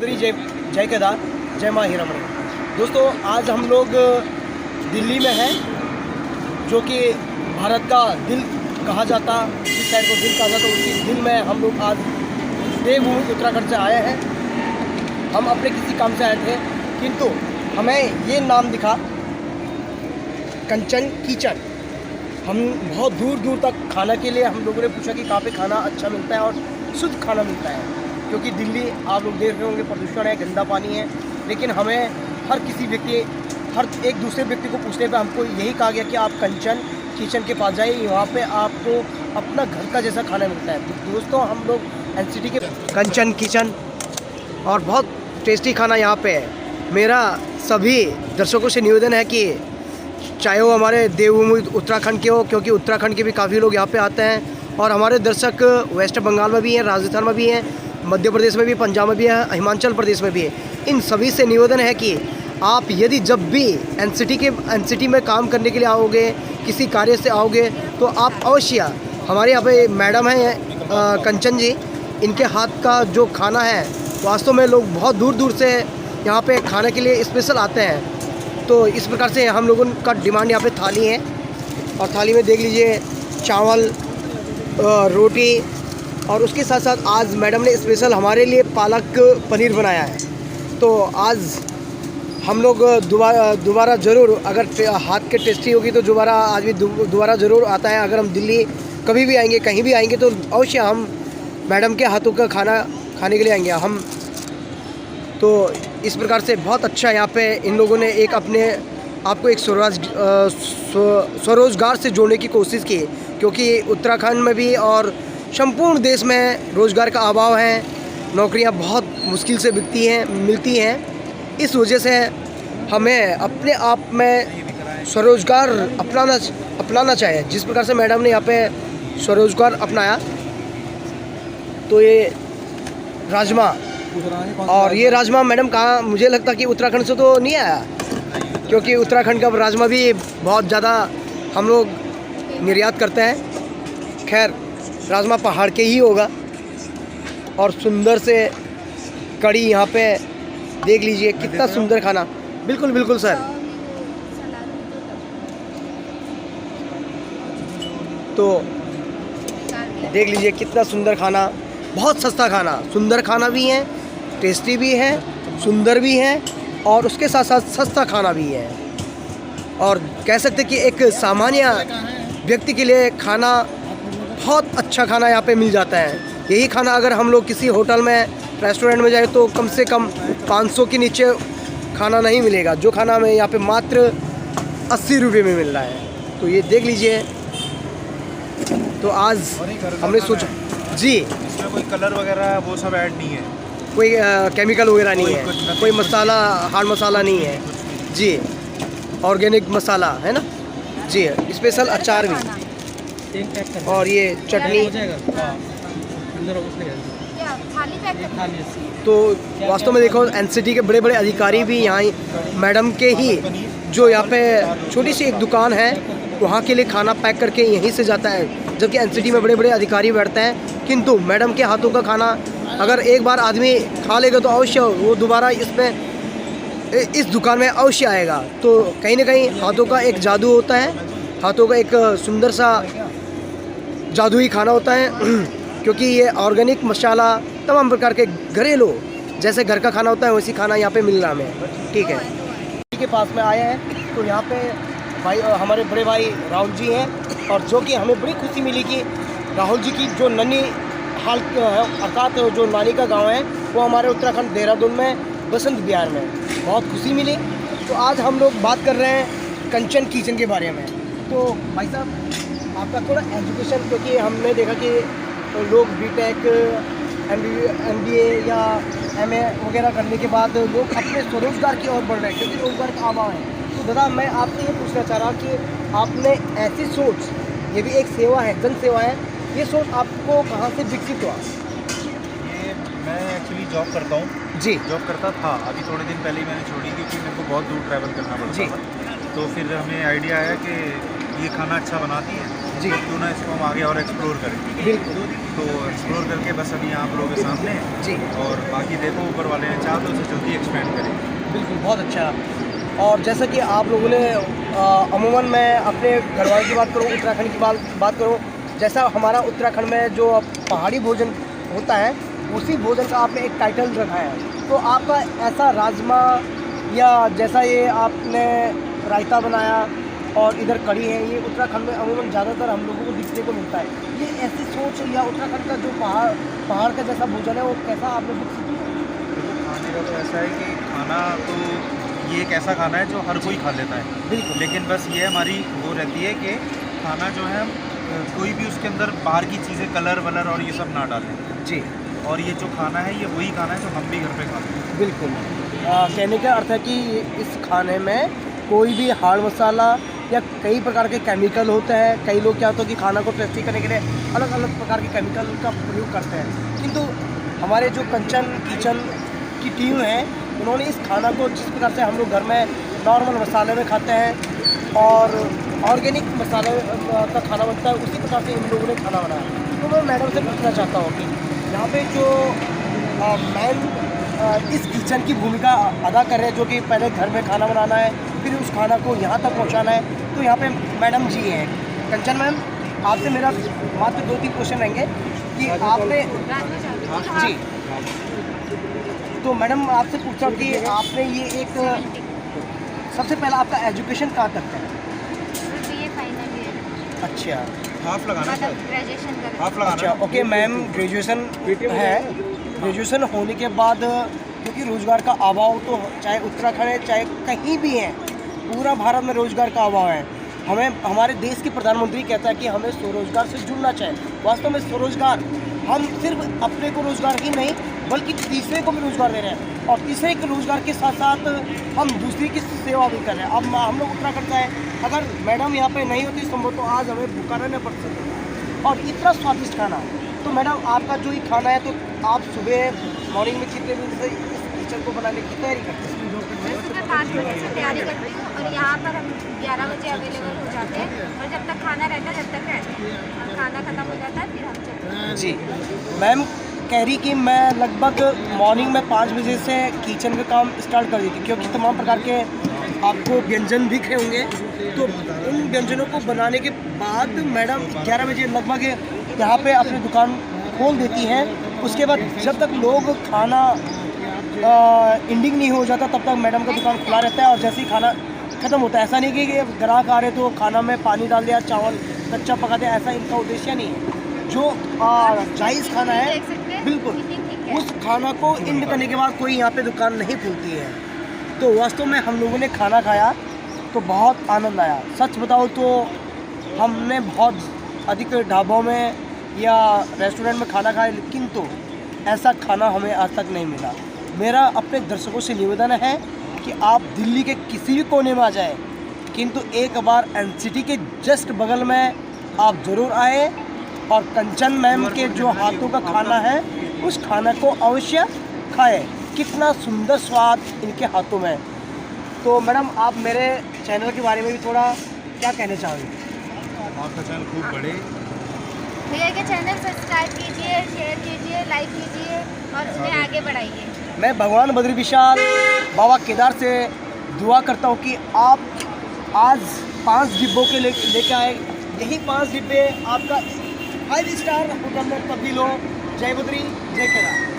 चौधरी, जय केदार, जय माँ हीरामणि। दोस्तों, आज हम लोग दिल्ली में हैं, जो कि भारत का दिल कहा जाता, जिस शहर को दिल कहा जाता, उसी दिल में हम लोग आज देवभूमि उत्तराखंड से आए हैं। हम अपने किसी काम से आए थे, किंतु हमें ये नाम दिखा, कंचन किचन। हम बहुत दूर दूर तक खाना के लिए हम लोगों ने पूछा कि कहाँ पे खाना अच्छा मिलता है और शुद्ध खाना मिलता है, क्योंकि दिल्ली आप लोग देख रहे होंगे, प्रदूषण है, गंदा पानी है। लेकिन हमें हर एक दूसरे व्यक्ति को पूछने पे हमको यही कहा गया कि आप कंचन किचन के पास जाइए, वहाँ पे आपको अपना घर का जैसा खाना मिलता है। तो दोस्तों, हम लोग एनसीटी के कंचन किचन और बहुत टेस्टी खाना यहाँ पे है। मेरा सभी दर्शकों से निवेदन है कि चाहे वो हमारे देवभूमि उत्तराखंड के हो, क्योंकि उत्तराखंड के भी काफ़ी लोग यहाँ पे आते हैं, और हमारे दर्शक वेस्ट बंगाल में भी हैं, राजस्थान में भी हैं, मध्य प्रदेश में भी, पंजाब में भी है, हिमाचल प्रदेश में भी है। इन सभी से निवेदन है कि आप यदि जब भी एनसीटी में काम करने के लिए आओगे, किसी कार्य से आओगे, तो आप अवश्य हमारे यहाँ पे मैडम हैं कंचन जी, इनके हाथ का जो खाना है, वास्तव में लोग बहुत दूर दूर से यहाँ पे खाने के लिए स्पेशल आते हैं। तो इस प्रकार से हम लोगों का डिमांड यहाँ पे थाली है, और थाली में देख लीजिए चावल, रोटी, और उसके साथ साथ आज मैडम ने स्पेशल हमारे लिए पालक पनीर बनाया है। तो आज हम लोग दोबारा ज़रूर, अगर हाथ के टेस्टी होगी तो दोबारा आदमी दोबारा ज़रूर आता है। अगर हम दिल्ली कभी भी आएंगे, कहीं भी आएंगे, तो अवश्य हम मैडम के हाथों का खाना खाने के लिए आएंगे हम। तो इस प्रकार से बहुत अच्छा यहाँ पे इन लोगों ने एक अपने आपको एक स्वरोजगार से जोड़ने की कोशिश की, क्योंकि उत्तराखंड में भी और संपूर्ण देश में रोज़गार का अभाव है, नौकरियाँ बहुत मुश्किल से मिलती हैं। इस वजह से हमें अपने आप में स्वरोजगार अपनाना चाहिए। जिस प्रकार से मैडम ने यहाँ पे स्वरोजगार अपनाया, तो ये राजमा, और ये राजमा मैडम कहाँ, मुझे लगता कि उत्तराखंड से तो नहीं आया, क्योंकि उत्तराखंड का राजमा भी बहुत ज़्यादा हम लोग निर्यात करते हैं। खैर, राजमा पहाड़ के ही होगा, और सुंदर से कड़ी यहाँ पे देख लीजिए, कितना सुंदर खाना। बिल्कुल बिल्कुल सर। तो देख लीजिए कितना सुंदर खाना, बहुत सस्ता खाना, सुंदर खाना भी है, टेस्टी भी है, सुंदर भी है, और उसके साथ साथ सस्ता खाना भी है। और कह सकते कि एक सामान्य व्यक्ति के लिए खाना, बहुत अच्छा खाना यहाँ पे मिल जाता है। यही खाना अगर हम लोग किसी होटल में, रेस्टोरेंट में जाए, तो कम से कम 500 के नीचे खाना नहीं मिलेगा, जो खाना हमें यहाँ पे मात्र 80 रुपये में मिल रहा है। तो ये देख लीजिए। तो आज हमने सोचा जी, इसमें कोई कलर वगैरह वो सब ऐड नहीं है, कोई केमिकल वगैरह नहीं है, कोई मसाला, हार्ड मसाला नहीं है जी, ऑर्गेनिक मसाला है ना जी, स्पेशल अचार भी, और ये चटनी। तो वास्तव में देखो, एनसीटी के बड़े बड़े अधिकारी भी यहाँ, मैडम के ही जो यहाँ पे छोटी सी एक दुकान है, वहाँ के लिए खाना पैक करके यहीं से जाता है, जबकि एनसीटी में बड़े बड़े अधिकारी बैठते हैं। किंतु मैडम के हाथों का खाना अगर एक बार आदमी खा लेगा, तो अवश्य वो दोबारा इस दुकान में अवश्य आएगा। तो कहीं ना कहीं हाथों का एक जादू होता है, हाथों का एक सुंदर सा जादुई खाना होता है, क्योंकि ये ऑर्गेनिक मसाला, तमाम प्रकार के घरेलू, जैसे घर का खाना होता है, वैसी खाना यहाँ पे मिल रहा हमें। ठीक है, के पास में आए हैं, तो यहाँ पे भाई, हमारे बड़े भाई राहुल जी हैं, और जो कि हमें बड़ी खुशी मिली कि राहुल जी की जो ननिहाल अर्थात जो नानी का गांव है, वो हमारे उत्तराखंड देहरादून में बसंत विहार में, बहुत खुशी मिली। तो आज हम लोग बात कर रहे हैं कंचन किचन के बारे में। तो भाई साहब, आपका थोड़ा एजुकेशन, क्योंकि हमने देखा कि लोग बीटेक, MBA या MA वगैरह करने के बाद लोग अपने स्वरोजगार की ओर बढ़ रहे हैं, क्योंकि रोजगार का अभाव है। तो दादा, मैं आपसे ये पूछना चाह रहा कि आपने ऐसी सोच, ये भी एक सेवा है, जन सेवा है, ये सोच आपको कहाँ से विकसित हुआ? ये मैं एक्चुअली जॉब करता हूँ जी। जॉब करता था, अभी थोड़े दिन पहले ही मैंने छोड़ी, क्योंकि मेरे को बहुत दूर ट्रैवल करना पड़ता जी था। तो फिर हमें आइडिया आया कि ये खाना अच्छा बनाती है, जी। तो क्यों ना इसको हम आगे और एक्सप्लोर करें। बिल्कुल। तो एक्सप्लोर करके बस अभी यहाँ आप लोगों के सामने हैं जी। और बाकी देखो ऊपर वाले ने चाहा तो उसे जल्दी एक्सपेंड करें। बिल्कुल, बहुत अच्छा। और जैसा कि आप लोगों ने अमूमन मैं अपने घरवालों की बात करूँ, उत्तराखंड की बात करूँ, जैसा हमारा उत्तराखंड में जो पहाड़ी भोजन होता है, उसी भोजन का आपने एक टाइटल रखा है। तो आपका ऐसा राजमा या जैसा ये आपने रायता बनाया और इधर कढ़ी है, ये उत्तराखंड में अमूमन ज़्यादातर हम लोगों को देखने को मिलता है। ये ऐसी सोच या उत्तराखंड का जो पहाड़ का जैसा भोजन है, वो कैसा आपने विकसित किया? देखो खाने का तो ऐसा है कि खाना तो ये एक ऐसा खाना है जो हर कोई खा लेता है। बिल्कुल। लेकिन बस ये हमारी वो रहती है कि खाना जो है कोई भी उसके अंदर बाहर की चीज़ें कलर वलर और ये सब ना डालें। जी। और ये जो खाना है ये वही खाना है जो हम भी घर पे खाते हैं। बिल्कुल। कहने का अर्थ है कि इस खाने में कोई भी हार्ड मसाला या कई प्रकार के केमिकल होते हैं। कई लोग क्या होता है कि खाना को टेस्टी करने के लिए अलग अलग प्रकार के केमिकल का प्रयोग करते हैं, किंतु हमारे जो कंचन किचन की टीम है, उन्होंने इस खाना को जिस प्रकार से हम लोग घर में नॉर्मल मसाले में खाते हैं और ऑर्गेनिक मसाले का खाना बनता है, उसी प्रकार से इन लोगों ने खाना बनाया। तो मैं मैडम से पूछना चाहता हूँ कि यहाँ पे जो मैन इस किचन की भूमिका अदा कर रहे हैं, जो कि पहले घर में खाना बनाना है, फिर उस खाना को यहाँ तक पहुँचाना है, तो यहाँ पे मैडम जी हैं। कंचन मैम, आपसे मेरा मात्र 2-3 क्वेश्चन रहेंगे कि आपने जी, तो मैडम आपसे पूछता हूँ कि आपने ये एक सबसे पहला आपका एजुकेशन कहाँ तक है? बीए फाइनल ईयर, अच्छा। हाफ लगाना मतलब ग्रेजुएशन कर हाफ लगाना अच्छा, ओके मैम, ग्रेजुएशन है। ग्रेजुएशन होने के बाद क्योंकि रोज़गार का अभाव तो चाहे उत्तराखंड है चाहे कहीं भी है, पूरा भारत में रोज़गार का अभाव है। हमें हमारे देश के प्रधानमंत्री कहता है कि हमें स्वरोजगार से जुड़ना चाहिए। वास्तव में स्वरोजगार, हम सिर्फ अपने को रोज़गार ही नहीं बल्कि तीसरे को भी रोज़गार दे रहे हैं, और तीसरे के रोज़गार के साथ साथ हम दूसरी की सेवा भी कर रहे हैं। अब हम लोग उत्तराखंड से हैं, अगर मैडम यहाँ पे नहीं होती संभव तो आज हमें भूखा रहना पड़ सकता। और इतना स्वादिष्ट खाना, तो मैडम आपका जो ये खाना है, तो आप सुबह मॉर्निंग में कितने बजे से इस किचन को बनाने की तैयारी करते हैं? मैं सुबह 5 बजे से तैयारी करती हूँ और यहाँ पर हम 11 बजे अवेलेबल हो जाते हैं, और जब तक खाना रहता है तब तक रहते हैं, और खाना खत्म हो जाता है फिर हम चलते हैं। जी मैम कह रही कि मैं लगभग मॉर्निंग में 5 बजे से किचन का काम स्टार्ट कर देती, क्योंकि तमाम प्रकार के आपको व्यंजन दिख रहे होंगे, तो उन व्यंजनों को बनाने के बाद मैडम 11 बजे लगभग यहाँ पे अपनी दुकान खोल देती हैं। उसके बाद जब तक लोग खाना एंडिंग नहीं हो जाता तब तक मैडम का दुकान खुला रहता है, और जैसे ही खाना ख़त्म होता है, ऐसा नहीं कि ग्राहक आ रहे तो खाना में पानी डाल दिया, चावल कच्चा पका दिया, ऐसा इनका उद्देश्य नहीं है। जो जायज़ खाना है, बिल्कुल उस खाना को एंड करने के बाद कोई यहाँ पे दुकान नहीं खुलती है। तो वास्तव में हम लोगों ने खाना खाया तो बहुत आनंद आया। सच बताओ तो हमने बहुत अधिक ढाबों में या रेस्टोरेंट में खाना खाया, लेकिन तो ऐसा खाना हमें आज तक नहीं मिला। मेरा अपने दर्शकों से निवेदन है कि आप दिल्ली के किसी भी कोने में आ जाएं, किंतु एक बार एनसीटी के जस्ट बगल में आप ज़रूर आए और कंचन मैम के जो हाथों का खाना है उस खाना को अवश्य खाएं। कितना सुंदर स्वाद इनके हाथों में। तो मैडम आप मेरे चैनल के बारे में भी थोड़ा क्या कहना चाहोगे? आपका चैनल खूब बड़े, भैया के चैनल सब्सक्राइब कीजिए, शेयर कीजिए, लाइक कीजिए और उन्हें आगे बढ़ाइए। मैं भगवान बद्री विशाल बाबा केदार से दुआ करता हूँ कि आप आज 5 डिब्बों के लेके आए। यही 5 डिब्बे आपका 5 स्टार होटल में तब्दील हो। जय बद्री, जय केदार।